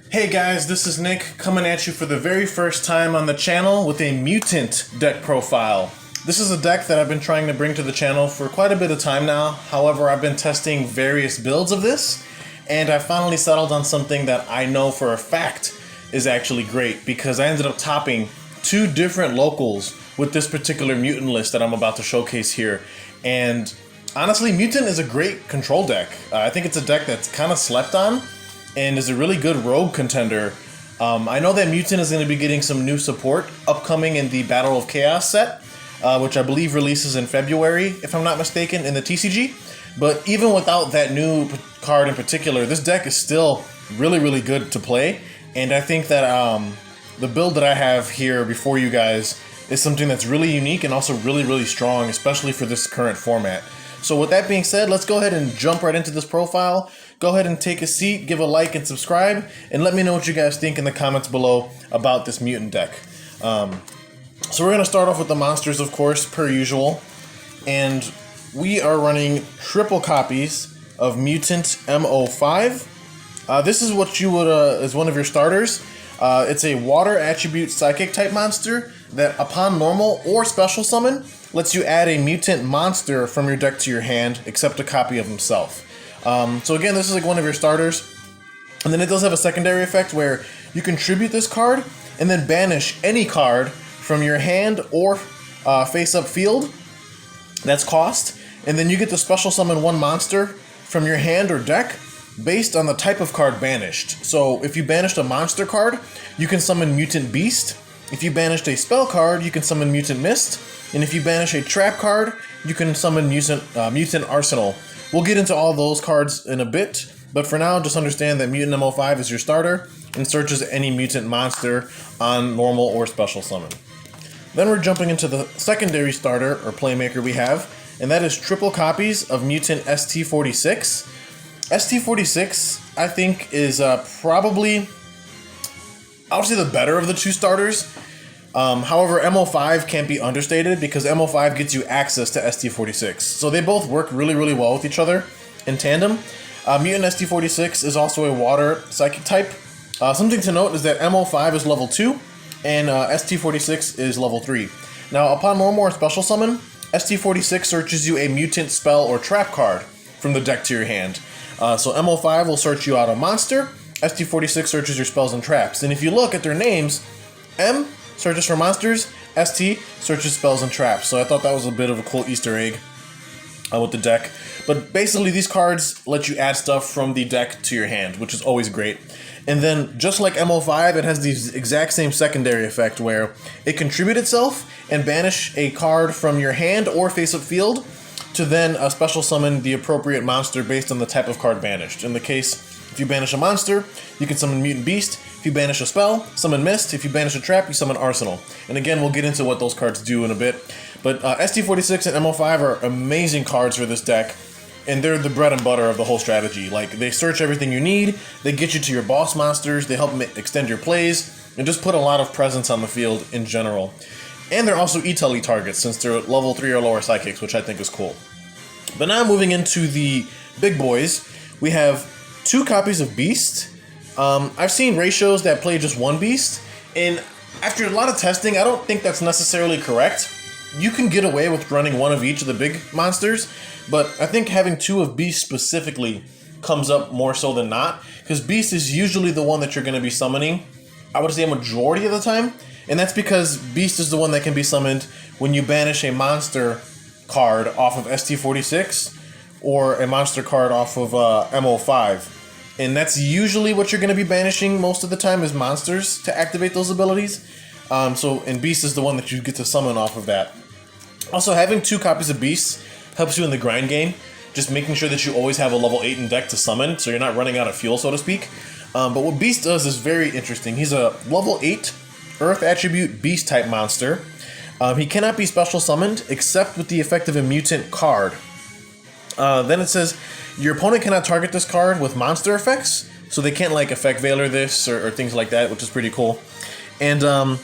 Hey guys, this is Nick coming at you for the very first time on the channel with a Mutant deck profile. This is a deck that I've been trying to bring to the channel for quite a bit of time now. However, I've been testing various builds of this, and I finally settled on something that I know for a fact is actually great, because I ended up topping two different locals with this particular Mutant list that I'm about to showcase here. And honestly, Mutant is a great control deck. I think it's a deck that's kind of slept on and is a really good rogue contender. I know that Mutant is going to be getting some new support upcoming in the Battle of Chaos set, which I believe releases in February, if I'm not mistaken, in the TCG. But even without that new card in particular, this deck is still really good to play. And I think that the build that I have here before you guys is something that's really unique and also really strong, especially for this current format. So with that being said, let's go ahead and jump right into this profile. Go ahead and take a seat, give a like and subscribe, and let me know what you guys think in the comments below about this Mutant deck. So we're going to start off with the monsters, of course, per usual. And we are running triple copies of Myutant M-05. This is what you would, is one of your starters. It's a water attribute psychic type monster that upon normal or special summon lets you add a mutant monster from your deck to your hand, except a copy of himself. So again, this is like one of your starters. And then it does have a secondary effect where you contribute this card and then banish any card from your hand or face-up field. That's cost. And then you get to special summon one monster from your hand or deck based on the type of card banished. So if you banished a monster card, you can summon Myutant Beast. If you banished a spell card, you can summon Myutant Mist. And if you banish a trap card, you can summon Mutant Arsenal. We'll get into all those cards in a bit, but for now, just understand that Mutant M-05 is your starter and searches any mutant monster on normal or special summon. Then we're jumping into the secondary starter or playmaker we have, and that is triple copies of Myutant ST-46. ST-46, I think, is probably, I would say, the better of the two starters. However, M-05 can't be understated because M-05 gets you access to ST-46. So they both work really well with each other in tandem. Mutant ST-46 is also a water psychic type. Something to note is that M-05 is level 2 and ST-46 is level 3. Now, upon normal or special summon, ST-46 searches you a mutant spell or trap card from the deck to your hand. So M-05 will search you out a monster, ST-46 searches your spells and traps. And if you look at their names, M searches for monsters, ST searches spells and traps. So I thought that was a bit of a cool Easter egg with the deck. But basically these cards let you add stuff from the deck to your hand, which is always great. And then just like M-05, it has the exact same secondary effect where it contributes itself and banish a card from your hand or face-up field to then special summon the appropriate monster based on the type of card banished. In the case, if you banish a monster, you can summon Mutant Beast. If you banish a spell, summon Mist. If you banish a trap, you summon Arsenal. And again, we'll get into what those cards do in a bit. But ST-46 and M-05 are amazing cards for this deck, and they're the bread and butter of the whole strategy. Like, they search everything you need, they get you to your boss monsters, they help extend your plays, and just put a lot of presence on the field in general. And they're also E-Telly targets, since they're level 3 or lower psychics, which I think is cool. But now moving into the big boys, we have two copies of Beast. I've seen ratios that play just one Beast, and after a lot of testing, I don't think that's necessarily correct. You can get away with running one of each of the big monsters, but I think having two of Beast specifically comes up more so than not, because Beast is usually the one that you're going to be summoning, I would say a majority of the time, and that's because Beast is the one that can be summoned when you banish a monster card off of ST-46 or a monster card off of M-05. And that's usually what you're going to be banishing most of the time is monsters to activate those abilities. And Beast is the one that you get to summon off of that. Also, having two copies of Beast helps you in the grind game, just making sure that you always have a level 8 in deck to summon, so you're not running out of fuel, so to speak. But what Beast does is very interesting. He's a level 8 Earth attribute Beast type monster. He cannot be special summoned except with the effect of a mutant card. Then it says, your opponent cannot target this card with monster effects, so they can't like effect Veiler this or things like that, which is pretty cool. And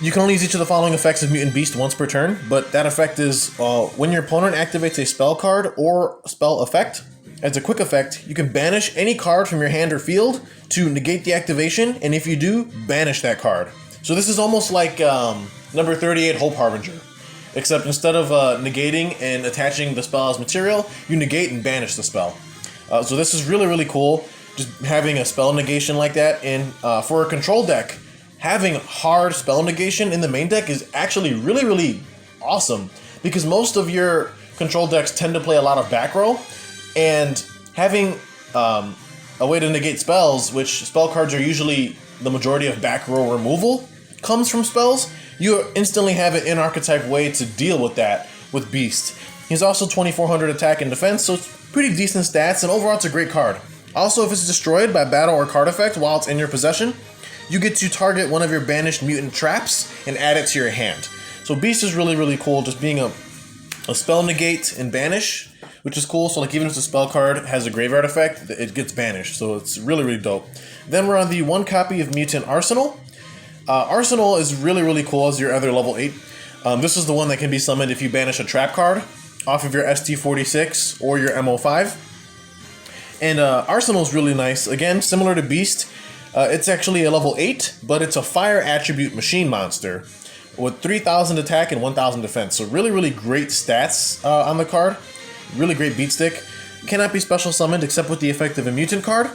you can only use each of the following effects of Mutant Beast once per turn, but that effect is when your opponent activates a spell card or spell effect, as a quick effect, you can banish any card from your hand or field to negate the activation, and if you do, banish that card. So this is almost like number 38 Hope Harbinger, except instead of negating and attaching the spell as material, you negate and banish the spell. So this is really, really cool, just having a spell negation like that. And for a control deck, having hard spell negation in the main deck is actually really, really awesome, because most of your control decks tend to play a lot of back row, and having a way to negate spells, which spell cards are usually the majority of back row removal comes from spells, you instantly have an in-archetype way to deal with that with Beast. He's also 2400 attack and defense, so it's pretty decent stats, and overall it's a great card. Also, if it's destroyed by battle or card effect while it's in your possession, you get to target one of your banished mutant traps and add it to your hand. So Beast is really, really cool, just being a spell negate and banish, which is cool. So like even if the spell card has a graveyard effect, it gets banished. So it's really, really dope. Then we're on the 1 copy of Mutant Arsenal. Arsenal is really, really cool as your other level 8. This is the one that can be summoned if you banish a trap card off of your ST-46 or your M-05. And Arsenal is really nice. Again, similar to Beast, it's actually a level 8, but it's a fire attribute machine monster with 3000 attack and 1000 defense. So really, really great stats on the card. Really great beat stick. Cannot be special summoned except with the effect of a mutant card.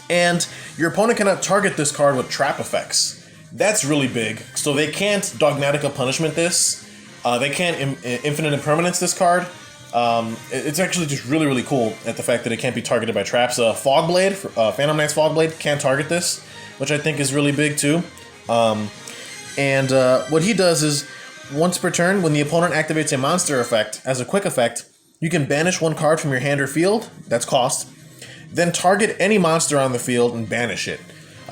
And your opponent cannot target this card with trap effects. That's really big. So they can't Dogmatica Punishment this. They can't Infinite Impermanence this card. It's actually just really, really cool at the fact that it can't be targeted by traps. Fogblade, Phantom Knight's Fogblade can't target this, which I think is really big too. And what he does is, once per turn, when the opponent activates a monster effect as a quick effect, you can banish 1 card from your hand or field, that's cost, then target any monster on the field and banish it.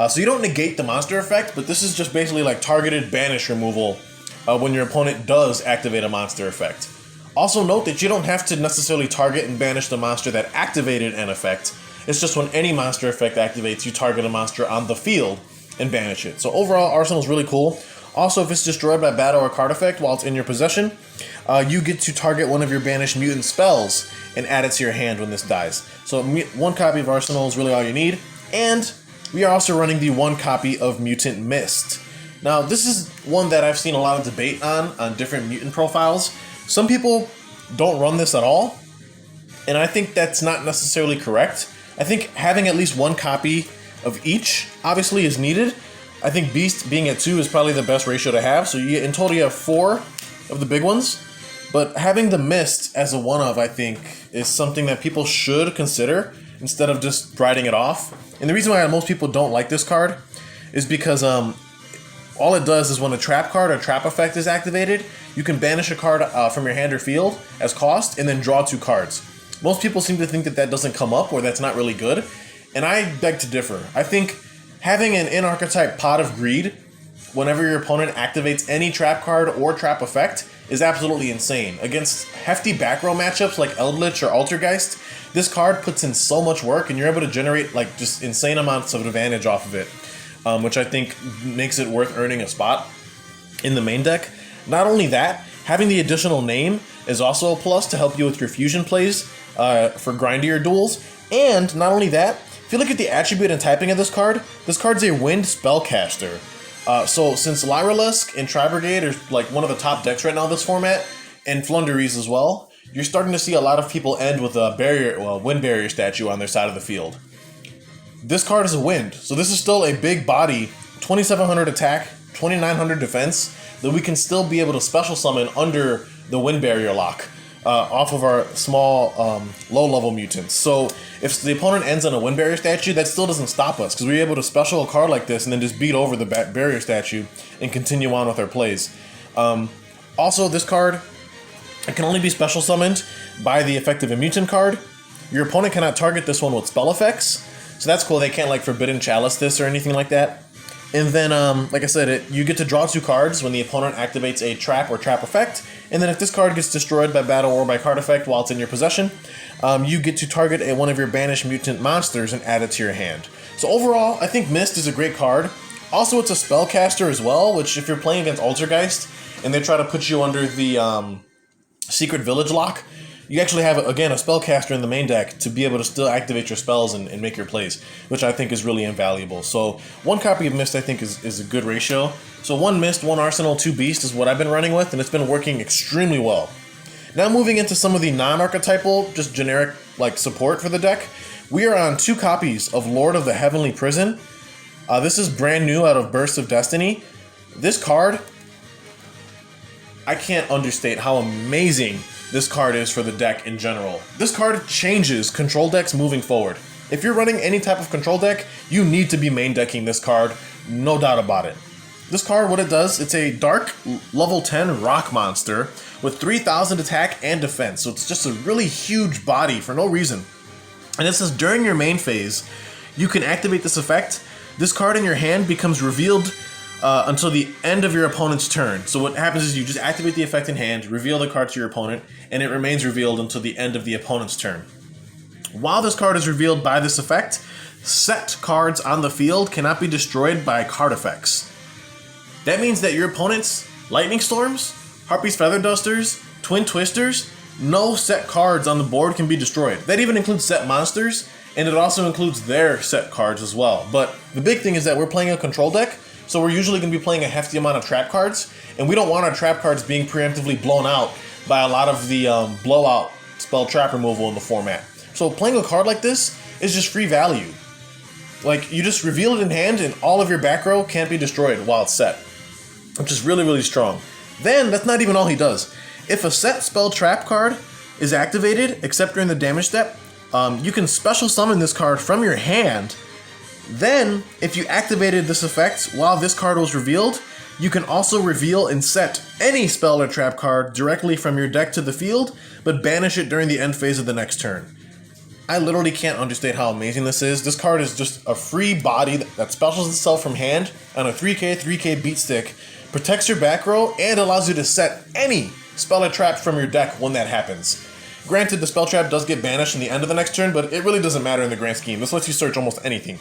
So you don't negate the monster effect, but this is just basically like targeted banish removal when your opponent does activate a monster effect. Also note that you don't have to necessarily target and banish the monster that activated an effect. It's just when any monster effect activates, you target a monster on the field and banish it. So overall, Arsenal is really cool. Also, if it's destroyed by battle or card effect while it's in your possession, you get to target one of your banished mutant spells and add it to your hand when this dies. So 1 copy of Arsenal is really all you need. And we are also running the 1 copy of Mutant Mist. Now, this is one that I've seen a lot of debate on different mutant profiles. Some people don't run this at all, and I think that's not necessarily correct. I think having at least 1 copy of each obviously is needed. I think Beast being at 2 is probably the best ratio to have, so in total you have 4 of the big ones. But having the Mist as a one-of, I think, is something that people should consider instead of just writing it off. And the reason why most people don't like this card is because all it does is when a trap card or trap effect is activated, you can banish a card from your hand or field as cost and then draw 2 cards. Most people seem to think that that doesn't come up or that's not really good, and I beg to differ. I think having an in-archetype Pot of Greed whenever your opponent activates any trap card or trap effect is absolutely insane. Against hefty back row matchups like Eldritch or Altergeist, this card puts in so much work and you're able to generate like just insane amounts of advantage off of it, which I think makes it worth earning a spot in the main deck. Not only that, having the additional name is also a plus to help you with your fusion plays for grindier duels. And not only that, if you look at the attribute and typing of this card's a wind spellcaster. So since Lyrilusc and Tri-Brigade are like one of the top decks right now in this format, and Floowandereeze as well, you're starting to see a lot of people end with a wind barrier statue on their side of the field. This card is a wind, so this is still a big body, 2700 attack, 2900 defense, that we can still be able to special summon under the wind barrier lock off of our small low level mutants. So if the opponent ends on a wind barrier statue, that still doesn't stop us because we're able to special a card like this and then just beat over the barrier statue and continue on with our plays. Also, this card, it can only be special summoned by the effect of a mutant card. Your opponent cannot target this one with spell effects, so that's cool. They can't like Forbidden Chalice this or anything like that. And then, like I said, you get to draw 2 cards when the opponent activates a trap or trap effect. And then if this card gets destroyed by battle or by card effect while it's in your possession, you get to target one of your banished mutant monsters and add it to your hand. So overall, I think Mist is a great card. Also, it's a spellcaster as well, which if you're playing against Altergeist and they try to put you under the Secret Village lock, you actually have, again, a spellcaster in the main deck to be able to still activate your spells and make your plays, which I think is really invaluable. So 1 copy of Mist I think is a good ratio. So 1 Mist, 1 Arsenal, 2 Beast is what I've been running with, and it's been working extremely well. Now moving into some of the non-archetypal, just generic like support for the deck, we are on 2 copies of Lord of the Heavenly Prison. This is brand new out of Bursts of Destiny. This card, I can't understate how amazing this card is for the deck in general. This card changes control decks moving forward. If you're running any type of control deck, you need to be main decking this card, no doubt about it. This card, what it does, it's a dark level 10 rock monster with 3000 attack and defense, so it's just a really huge body for no reason. And it says during your main phase, you can activate this effect. This card in your hand becomes revealed until the end of your opponent's turn. So what happens is you just activate the effect in hand, reveal the card to your opponent, and it remains revealed until the end of the opponent's turn. While this card is revealed by this effect, set cards on the field cannot be destroyed by card effects. That means that your opponent's Lightning Storms, Harpy's Feather Dusters, Twin Twisters, no set cards on the board can be destroyed. That even includes set monsters, and it also includes their set cards as well. But the big thing is that we're playing a control deck, so we're usually going to be playing a hefty amount of trap cards, and we don't want our trap cards being preemptively blown out by a lot of the blowout spell trap removal in the format. So playing a card like this is just free value. Like, you just reveal it in hand and all of your back row can't be destroyed while it's set, which is really, really strong. Then, that's not even all he does. If a set spell trap card is activated, except during the damage step, you can special summon this card from your hand. Then, if you activated this effect while this card was revealed, you can also reveal and set any spell or trap card directly from your deck to the field, but banish it during the end phase of the next turn. I literally can't understate how amazing this is. This card is just a free body that specials itself from hand on a 3k beat stick, protects your back row, and allows you to set any spell or trap from your deck when that happens. Granted, the spell trap does get banished in the end of the next turn, but it really doesn't matter in the grand scheme. This lets you search almost anything.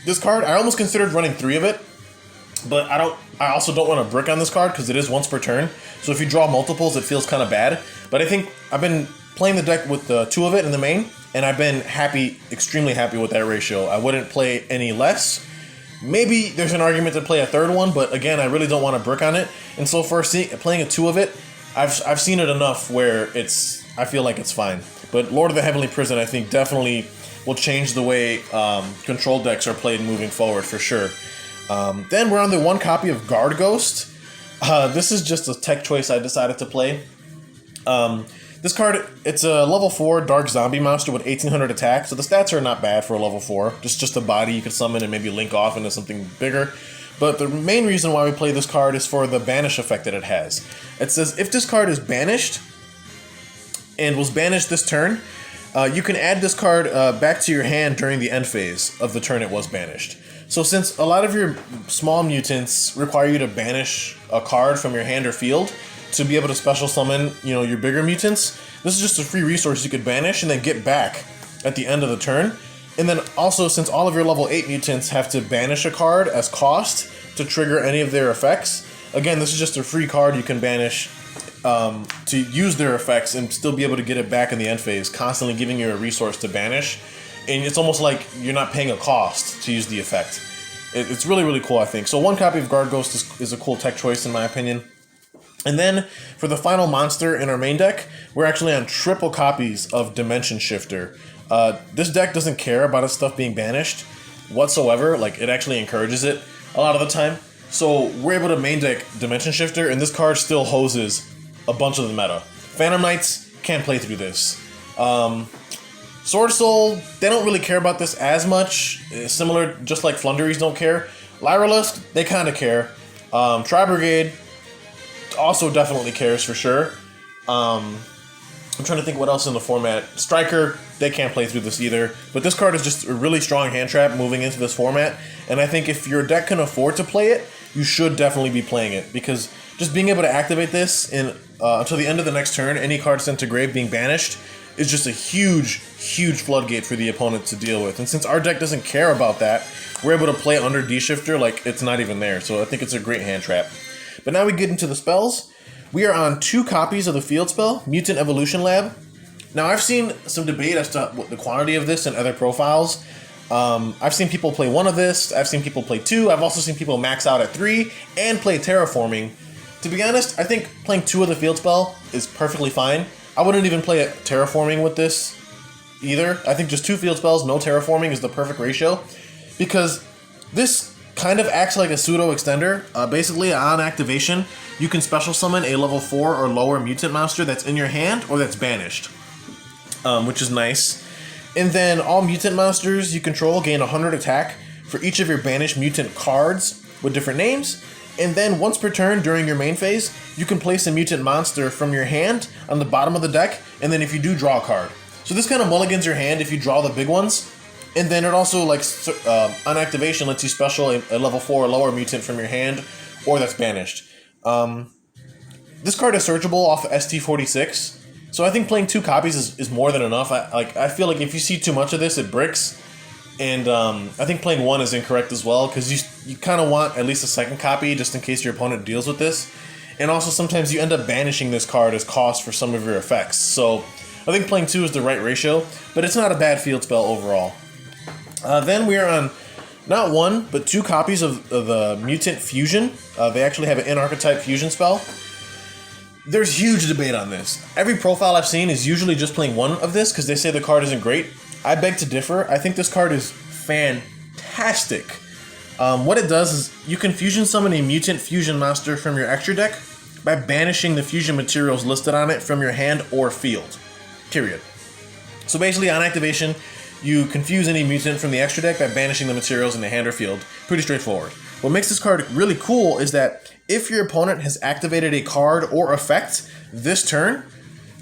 This card, I almost considered running 3 of it, but I also don't want to brick on this card because it is once per turn. So if you draw multiples, it feels kind of bad. But I think I've been playing the deck with 2 of it in the main, and I've been happy, extremely happy with that ratio. I wouldn't play any less. Maybe there's an argument to play a 3rd one, but again, I really don't want to brick on it. And so for playing a 2 of it, I've seen it enough where I feel like it's fine. But Lord of the Heavenly Prison, I think, definitely will change the way control decks are played moving forward for sure. Then we're on the 1 copy of Guard Ghost. This is just a tech choice I decided to play. This card, it's a level 4 dark zombie monster with 1800 attack, so the stats are not bad for a level 4. Just a body you could summon and maybe link off into something bigger. But the main reason why we play this card is for the banish effect that it has. It says if this card is banished and was banished this turn, you can add this card back to your hand during the end phase of the turn it was banished. So since a lot of your small mutants require you to banish a card from your hand or field to be able to special summon, your bigger mutants, this is just a free resource you could banish and then get back at the end of the turn. And then also, since all of your level 8 mutants have to banish a card as cost to trigger any of their effects, again, this is just a free card you can banish to use their effects and still be able to get it back in the end phase, constantly giving you a resource to banish. And it's almost like you're not paying a cost to use the effect. It's really, really cool, I think. So 1 copy of Guard Ghost is a cool tech choice in my opinion. And then for the final monster in our main deck, we're actually on 3 copies of Dimension Shifter. This deck doesn't care about its stuff being banished whatsoever. Like, it actually encourages it a lot of the time. So we're able to main deck Dimension Shifter, and this card still hoses a bunch of the meta. Phantom Knights can't play through this. Sword Soul, they don't really care about this as much. Similar, just like Floowandereeze don't care. Lyrilusc, they kind of care. Tri Brigade also definitely cares for sure. I'm trying to think what else in the format. Striker, they can't play through this either. But this card is just a really strong hand trap moving into this format. And I think if your deck can afford to play it, you should definitely be playing it. Because just being able to activate this until the end of the next turn, any card sent to grave being banished, is just a huge, huge floodgate for the opponent to deal with. And since our deck doesn't care about that, we're able to play under D-Shifter like it's not even there. So I think it's a great hand trap. But now we get into the spells. We are on 2 copies of the field spell, Mutant Evolution Lab. Now, I've seen some debate as to what the quantity of this in other profiles. I've seen people play 1 of this, I've seen people play 2, I've also seen people max out at 3, and play Terraforming. To be honest, I think playing 2 of the field spell is perfectly fine. I wouldn't even play Terraforming with this either. I think just 2 field spells, no Terraforming is the perfect ratio, because this kind of acts like a pseudo extender. Basically, on activation, you can special summon a level 4 or lower mutant monster that's in your hand or that's banished, which is nice. And then all mutant monsters you control gain 100 attack for each of your banished mutant cards with different names. And then once per turn during your main phase, you can place a mutant monster from your hand on the bottom of the deck, and then if you do, draw a card. So this kind of mulligans your hand if you draw the big ones. And then it also, like, on activation, lets you special a level 4 or lower mutant from your hand, or that's banished. This card is searchable off of ST-46, so I think playing 2 copies is more than enough. I feel like if you see too much of this, it bricks. And I think playing 1 is incorrect as well, because you kind of want at least a second copy, just in case your opponent deals with this. And also, sometimes you end up banishing this card as cost for some of your effects. So I think playing 2 is the right ratio, but it's not a bad field spell overall. Then we are on not 1, but 2 copies of the Mutant Fusion. They actually have an in-archetype fusion spell. There's huge debate on this. Every profile I've seen is usually just playing 1 of this because they say the card isn't great. I beg to differ. I think this card is fantastic. What it does is you can fusion summon a Mutant Fusion monster from your extra deck by banishing the fusion materials listed on it from your hand or field. Period. So basically, on activation, you confuse any mutant from the extra deck by banishing the materials in the hand or field. Pretty straightforward. What makes this card really cool is that if your opponent has activated a card or effect this turn,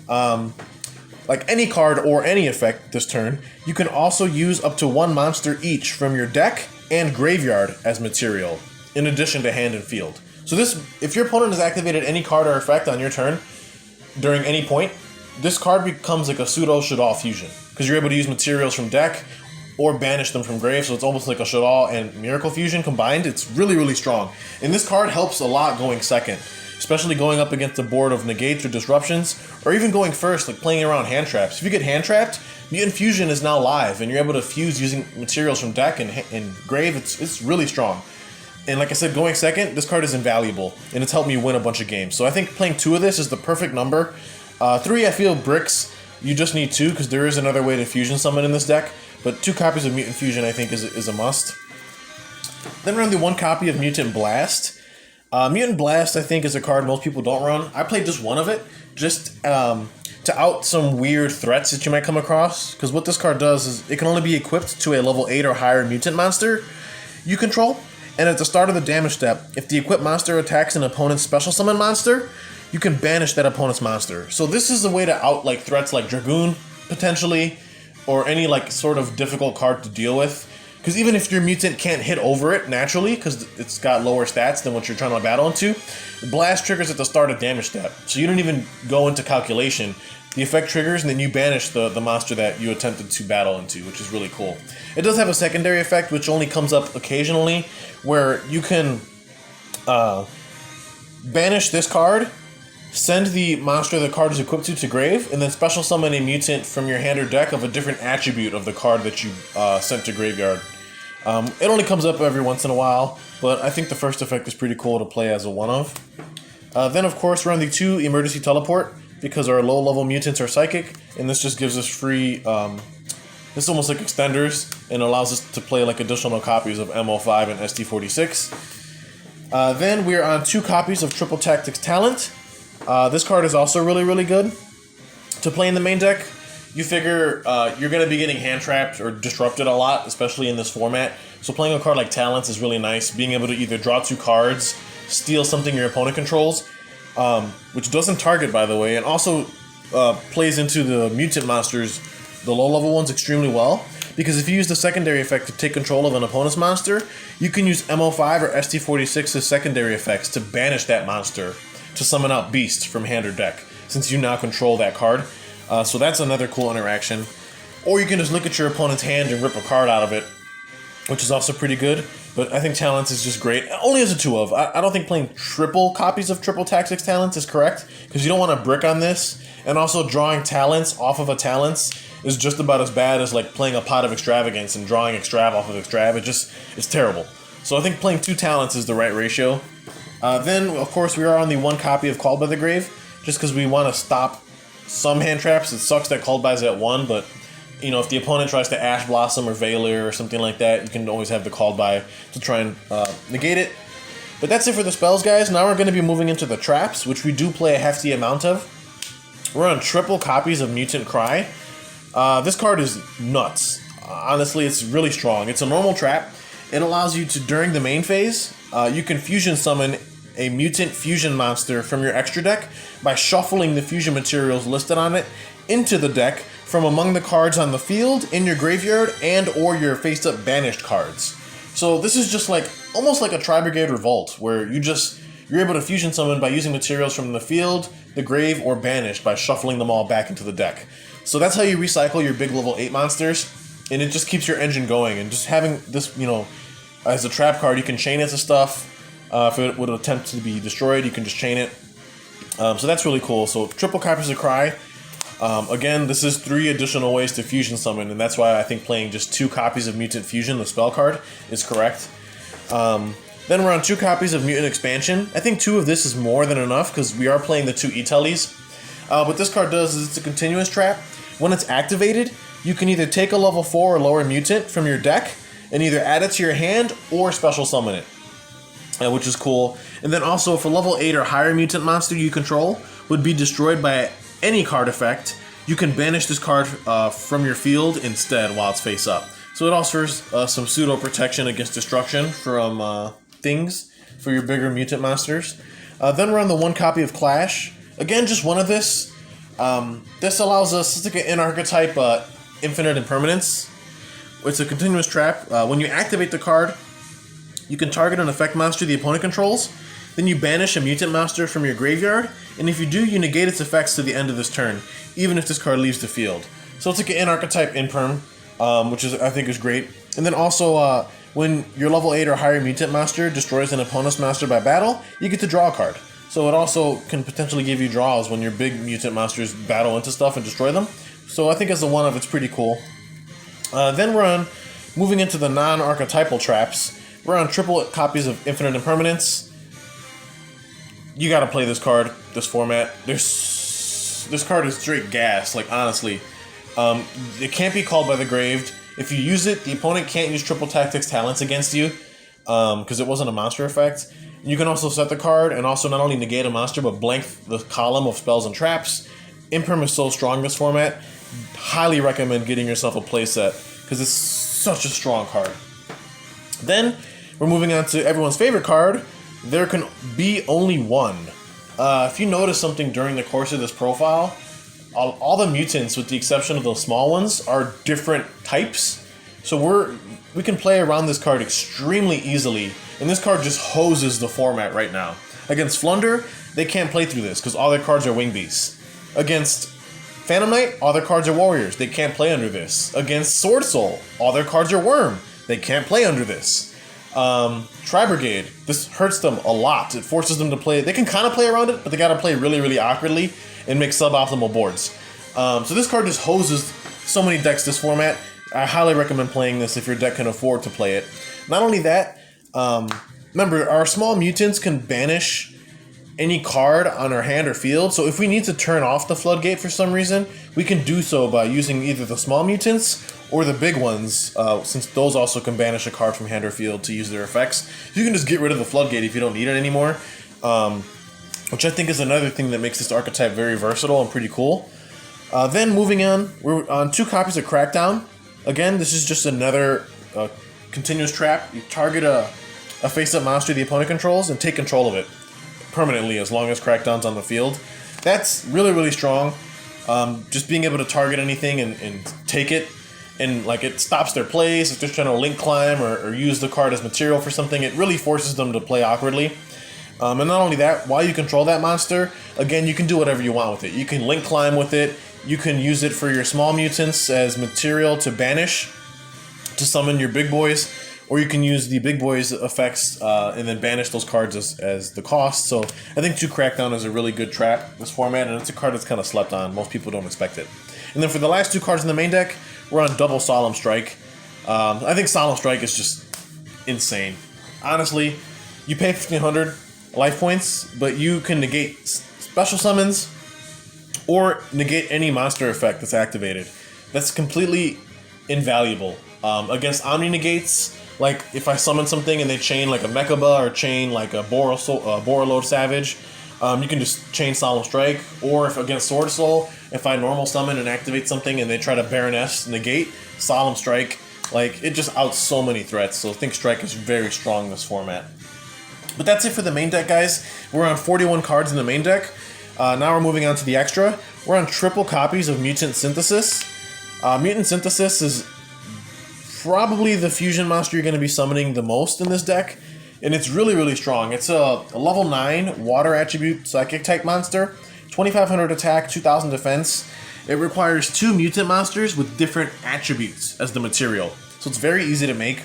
like any card or any effect this turn, you can also use up to 1 monster each from your deck and graveyard as material, in addition to hand and field. So this, if your opponent has activated any card or effect on your turn during any point, this card becomes like a pseudo Shaddoll fusion, because you're able to use materials from deck or banish them from grave, so it's almost like a Shaddoll and Miracle Fusion combined. It's really, really strong. And this card helps a lot going second, especially going up against a board of negates or disruptions, or even going first, like playing around hand traps. If you get hand trapped, Mutant Fusion is now live, and you're able to fuse using materials from deck and grave. It's really strong. And like I said, going second, this card is invaluable, and it's helped me win a bunch of games. So I think playing 2 of this is the perfect number. 3, I feel, bricks. You just need 2, because there is another way to fusion summon in this deck. But 2 copies of Mutant Fusion, I think, is a must. Then we're on the 1 copy of Mutant Blast. Mutant Blast, I think, is a card most people don't run. I played just 1 of it, just to out some weird threats that you might come across. Because what this card does is it can only be equipped to a level 8 or higher mutant monster you control. And at the start of the damage step, if the equipped monster attacks an opponent's special summon monster, you can banish that opponent's monster. So this is a way to out like threats like Dragoon, potentially, or any like sort of difficult card to deal with. Because even if your mutant can't hit over it naturally, because it's got lower stats than what you're trying to battle into, Blast triggers at the start of damage step. So you don't even go into calculation. The effect triggers, and then you banish the monster that you attempted to battle into, which is really cool. It does have a secondary effect, which only comes up occasionally, where you can banish this card, send the monster the card is equipped to grave, and then special summon a mutant from your hand or deck of a different attribute of the card that you sent to graveyard. It only comes up every once in a while, but I think the first effect is pretty cool to play as a one-of. Then, of course, we're on the 2 emergency teleport, because our low-level mutants are psychic, and this just gives us free, this is almost like extenders, and allows us to play like additional copies of M-05 and ST-46. Then we're on 2 copies of Triple Tactics Talent. This card is also really, really good to play in the main deck. You figure you're going to be getting hand-trapped or disrupted a lot, especially in this format. So playing a card like Talents is really nice, being able to either draw 2 cards, steal something your opponent controls, which doesn't target, by the way, and also plays into the mutant monsters, the low-level ones, extremely well. Because if you use the secondary effect to take control of an opponent's monster, you can use M-05 or ST-46's secondary effects to banish that monster, to summon out Beast from hand or deck, since you now control that card. So that's another cool interaction. Or you can just look at your opponent's hand and rip a card out of it, which is also pretty good. But I think Talents is just great. Only as a 2 of. I don't think playing triple copies of Triple Tactics Talents is correct, because you don't want to brick on this. And also drawing Talents off of a Talents is just about as bad as like playing a Pot of Extravagance and drawing Extrav off of Extrav. It's terrible. So I think playing 2 Talents is the right ratio. Then, of course, we are on the 1 copy of Called by the Grave, just because we want to stop some hand traps. It sucks that Called by's at 1, but you know, if the opponent tries to Ash Blossom or Veiler or something like that, you can always have the Called by to try and negate it. But that's it for the spells, guys. Now we're going to be moving into the traps, which we do play a hefty amount of. We're on triple copies of Mutant Cry. This card is nuts. Honestly, it's really strong. It's a normal trap. It allows you to, during the main phase, you can fusion summon a Mutant Fusion monster from your extra deck by shuffling the fusion materials listed on it into the deck from among the cards on the field, in your graveyard, and or your face-up banished cards. So this is just like, almost like a Tri-Brigade Revolt, where you're able to fusion summon by using materials from the field, the grave, or banished by shuffling them all back into the deck. So that's how you recycle your big level 8 monsters, and it just keeps your engine going. And just having this, you know, as a trap card, you can chain it to stuff. If it would attempt to be destroyed, you can just chain it. So that's really cool. So triple copies of Cry. Again, this is 3 additional ways to fusion summon, and that's why I think playing just 2 copies of Mutant Fusion, the spell card, is correct. Then we're on 2 copies of Mutant Expansion. I think 2 of this is more than enough, because we are playing the 2 E-Tellies. What this card does is it's a continuous trap. When it's activated, you can either take a level 4 or lower mutant from your deck, and either add it to your hand, or special summon it. Which is cool. And then also, if a level 8 or higher mutant monster you control would be destroyed by any card effect, you can banish this card from your field instead while it's face up. So it offers some pseudo protection against destruction from things for your bigger mutant monsters. Then we're on the 1 copy of Clash. Again, just 1 of this. This allows us to get an archetype Infinite Impermanence. It's a continuous trap. When you activate the card, you can target an effect monster the opponent controls. Then you banish a mutant monster from your graveyard, and if you do, you negate its effects to the end of this turn, even if this card leaves the field. So it's like an archetype Imperm, which I think is great. And then also, when your level 8 or higher mutant monster destroys an opponent's monster by battle, you get to draw a card. So it also can potentially give you draws when your big mutant monsters battle into stuff and destroy them. So I think as a 1 of, it's pretty cool. Then we're on, moving into the non-archetypal traps, we're on triple copies of Infinite Impermanence. You gotta play this card, this format. This card is straight gas, like honestly. It can't be called by the grave. If you use it, the opponent can't use Triple Tactics Talents against you, because it wasn't a monster effect. You can also set the card, and also not only negate a monster, but blank the column of spells and traps. Imperm is so strong this format. Highly recommend getting yourself a playset, because it's such a strong card. Then, we're moving on to everyone's favorite card. There can be only 1. If you notice something during the course of this profile, all the mutants, with the exception of those small ones, are different types. So we can play around this card extremely easily, and this card just hoses the format right now. Against Flunder, they can't play through this, because all their cards are Wing Beasts. Against Phantom Knight, all their cards are Warriors. They can't play under this. Against Sword Soul, all their cards are Worm. They can't play under this. Tri-Brigade, this hurts them a lot. It forces them to play, they can kind of play around it, but they gotta play really, really awkwardly and make suboptimal boards. So this card just hoses so many decks this format. I highly recommend playing this if your deck can afford to play it. Not only that, remember, our small mutants can banish any card on our hand or field, so if we need to turn off the floodgate for some reason, we can do so by using either the small mutants or the big ones, since those also can banish a card from hand or field to use their effects. You can just get rid of the floodgate if you don't need it anymore, which I think is another thing that makes this archetype very versatile and pretty cool. Then moving on, we're on 2 copies of Crackdown. Again, this is just another continuous trap. You target a face-up monster the opponent controls and take control of it permanently as long as Crackdown's on the field. That's really, really strong. Just being able to target anything and take it, and like it stops their plays if they're trying to link climb or use the card as material for something. It really forces them to play awkwardly. And not only that, while you control that monster, again, you can do whatever you want with it. You can link climb with it. You can use it for your small mutants as material to banish, to summon your big boys, or you can use the big boys effects and then banish those cards as the cost. So I think 2 Crackdown is a really good trap this format, and it's a card that's kind of slept on. Most people don't expect it. And then for the last 2 cards in the main deck, we're on double Solemn Strike. I think Solemn Strike is just insane. Honestly, you pay 1,500 life points, but you can negate special summons or negate any monster effect that's activated. That's completely invaluable. Against Omni negates, like if I summon something and they chain like a Mechaba or chain like a Borreload Savage, you can just chain Solemn Strike. Or if against Sword Soul, if I normal summon and activate something and they try to Baroness negate, Solemn Strike, like it just outs so many threats. So I think Strike is very strong in this format. But that's it for the main deck, guys. We're on 41 cards in the main deck. Now we're moving on to the extra. We're on triple copies of Mutant Synthesis. Mutant Synthesis is probably the fusion monster you're going to be summoning the most in this deck, and it's really, really strong. It's a level 9 water attribute psychic type monster, 2,500 attack, 2,000 defense. It requires 2 mutant monsters with different attributes as the material, so it's very easy to make.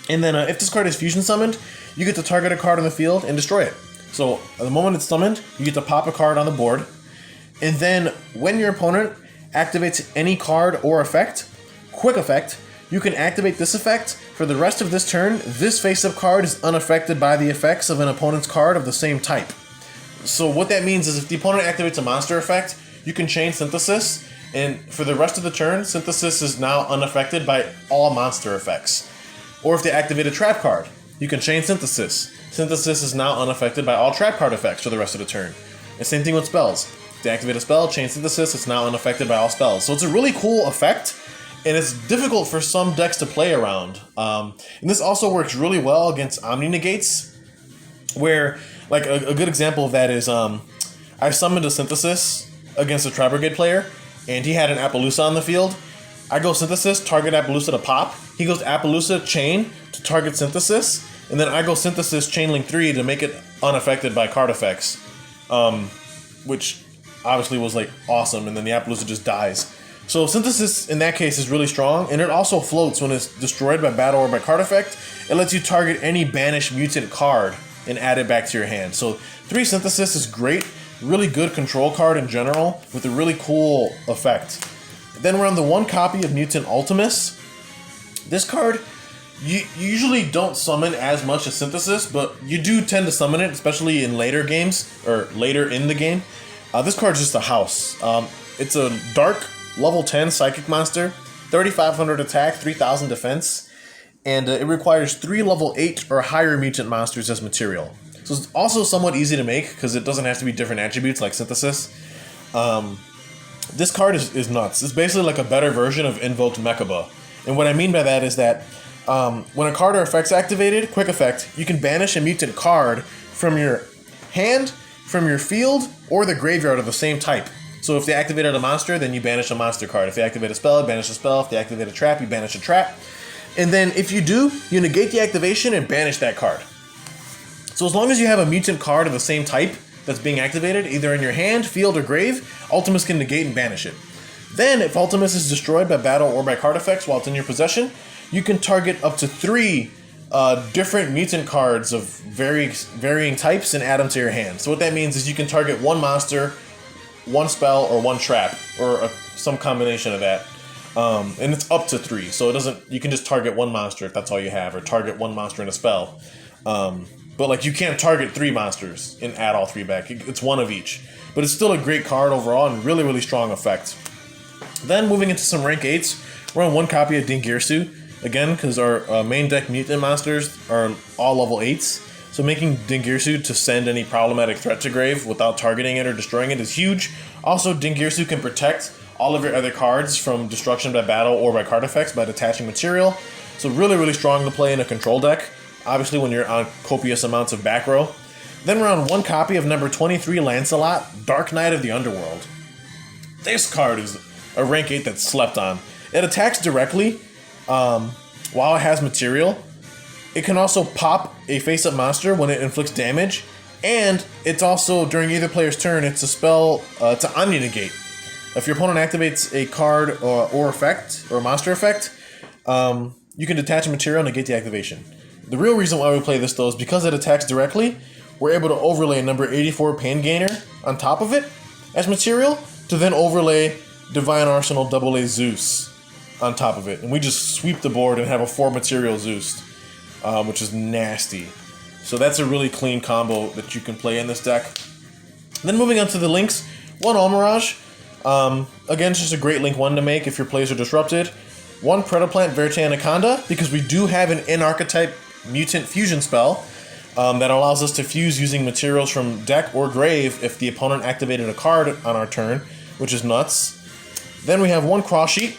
And then if this card is fusion summoned, you get to target a card on the field and destroy it. So at the moment it's summoned, you get to pop a card on the board, and then when your opponent activates any card or effect, quick effect, you can activate this effect. For the rest of this turn, this face-up card is unaffected by the effects of an opponent's card of the same type. So what that means is if the opponent activates a monster effect, you can chain Synthesis, and for the rest of the turn, Synthesis is now unaffected by all monster effects. Or if they activate a trap card, you can chain Synthesis. Synthesis is now unaffected by all trap card effects for the rest of the turn. And same thing with spells. If they activate a spell, chain Synthesis, it's now unaffected by all spells. So it's a really cool effect, and it's difficult for some decks to play around. And this also works really well against Omni negates, where, like, a good example of that is I summoned a Synthesis against a Tri-Brigade player, and he had an Appaloosa on the field. I go Synthesis, target Appaloosa to pop. He goes Appaloosa, chain to target Synthesis, and then I go Synthesis, chain link 3 to make it unaffected by card effects, which obviously was like awesome, and then the Appaloosa just dies. So Synthesis in that case is really strong, and it also floats when it's destroyed by battle or by card effect. It lets you target any banished mutant card and add it back to your hand. So 3 Synthesis is great, really good control card in general with a really cool effect. Then we're on the 1 copy of Mutant Ultimus. This card, you usually don't summon as much as Synthesis, but you do tend to summon it, especially in later games, or later in the game. This card's just a house. It's a dark level 10 psychic monster, 3,500 attack, 3,000 defense, and it requires 3 level 8 or higher mutant monsters as material. So it's also somewhat easy to make because it doesn't have to be different attributes like Synthesis. This card is nuts. It's basically like a better version of Invoked Mechaba. And what I mean by that is that when a card or effect's activated, quick effect, you can banish a mutant card from your hand, from your field, or the graveyard of the same type. So if they activated a monster, then you banish a monster card. If they activate a spell, banish a spell. If they activate a trap, you banish a trap. And then if you do, you negate the activation and banish that card. So as long as you have a mutant card of the same type that's being activated, either in your hand, field, or grave, Ultimus can negate and banish it. Then, if Ultimus is destroyed by battle or by card effects while it's in your possession, you can target up to 3 different mutant cards of varying types and add them to your hand. So what that means is you can target 1 monster, 1 spell, or 1 trap, or some combination of that. And it's up to 3, so it doesn't. You can just target 1 monster if that's all you have, or target 1 monster and a spell. But like you can't target 3 monsters and add all 3 back. It's 1 of each. But it's still a great card overall and really, really strong effect. Then moving into some rank 8s, we're on 1 copy of Dingirsu. Again, because our main deck mutant monsters are all level 8s. So making Dingirsu to send any problematic threat to grave without targeting it or destroying it is huge. Also, Dingirsu can protect all of your other cards from destruction by battle or by card effects by detaching material. So really, really strong to play in a control deck. Obviously when you're on copious amounts of back row. Then we're on 1 copy of number 23 Lancelot, Dark Knight of the Underworld. This card is a rank 8 that's slept on. It attacks directly while it has material. It can also pop a face-up monster when it inflicts damage. And it's also, during either player's turn, it's a spell to omni-negate. If your opponent activates a card or effect, or monster effect, you can detach a material and negate the activation. The real reason why we play this though is because it attacks directly, we're able to overlay number 84 Pain Gainer on top of it as material to then overlay Divine Arsenal AA Zeus on top of it. And we just sweep the board and have a 4 material Zeus, which is nasty. So that's a really clean combo that you can play in this deck. Then moving on to the links, 1 Almirage. Again, it's just a great link 1 to make if your plays are disrupted. 1 Predaplant Verte Anaconda, because we do have an in-archetype Mutant Fusion spell that allows us to fuse using materials from deck or grave if the opponent activated a card on our turn, which is nuts. Then we have 1 Cross Sheet,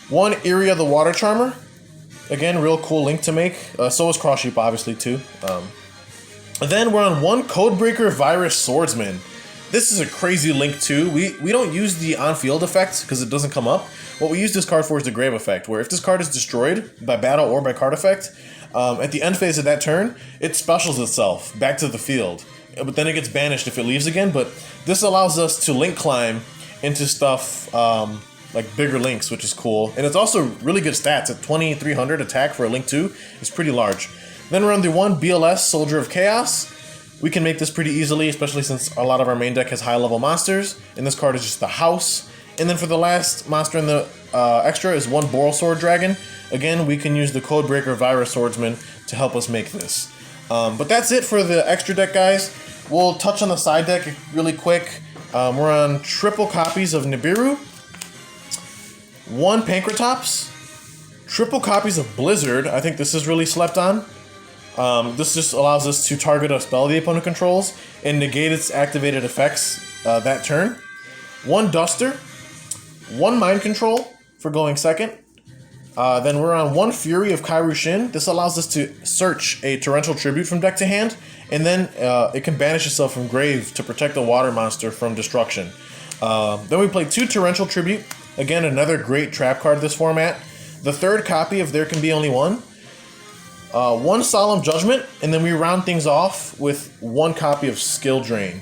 1 Iria the Water Charmer. Again, real cool link to make. So is Cross Sheep, obviously, too. Then we're on 1 Codebreaker Virus Swordsman. This is a crazy link, too. We don't use the on-field effect because it doesn't come up. What we use this card for is the grave effect, where if this card is destroyed by battle or by card effect, at the end phase of that turn, it specials itself back to the field. But then it gets banished if it leaves again. But this allows us to link climb into stuff like bigger links, which is cool. And it's also really good stats. At 2300 attack for a link 2 is pretty large. Then we're on the 1 BLS Soldier of Chaos. We can make this pretty easily, especially since a lot of our main deck has high level monsters. And this card is just the house. And then for the last monster in the extra is 1 Boral Sword Dragon. Again, we can use the Codebreaker Virus Swordsman to help us make this. But that's it for the extra deck, guys. We'll touch on the side deck really quick. We're on triple copies of Nibiru, 1 Pankratops, triple copies of Blizzard. I think this is really slept on. This just allows us to target a spell the opponent controls and negate its activated effects that turn. 1 Duster, 1 Mind Control for going second. Then we're on 1 Fury of Kairyu-Shin. This allows us to search a Torrential Tribute from deck to hand, and then it can banish itself from grave to protect the water monster from destruction. Then we play 2 Torrential Tribute. Again, another great trap card this format. The 3rd copy of There Can Be Only One. 1 Solemn Judgment, and then we round things off with 1 copy of Skill Drain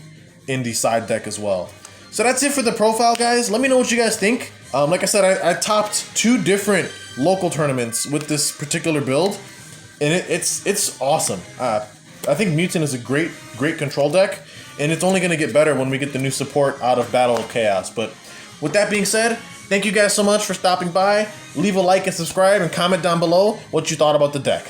in the side deck as well. So that's it for the profile, guys. Let me know what you guys think. Like I said, I topped 2 different local tournaments with this particular build, and it's awesome. I think Mutant is a great control deck, and it's only going to get better when we get the new support out of Battle of Chaos. But with that being said, thank you guys so much for stopping by. Leave a like and subscribe and comment down below what you thought about the deck.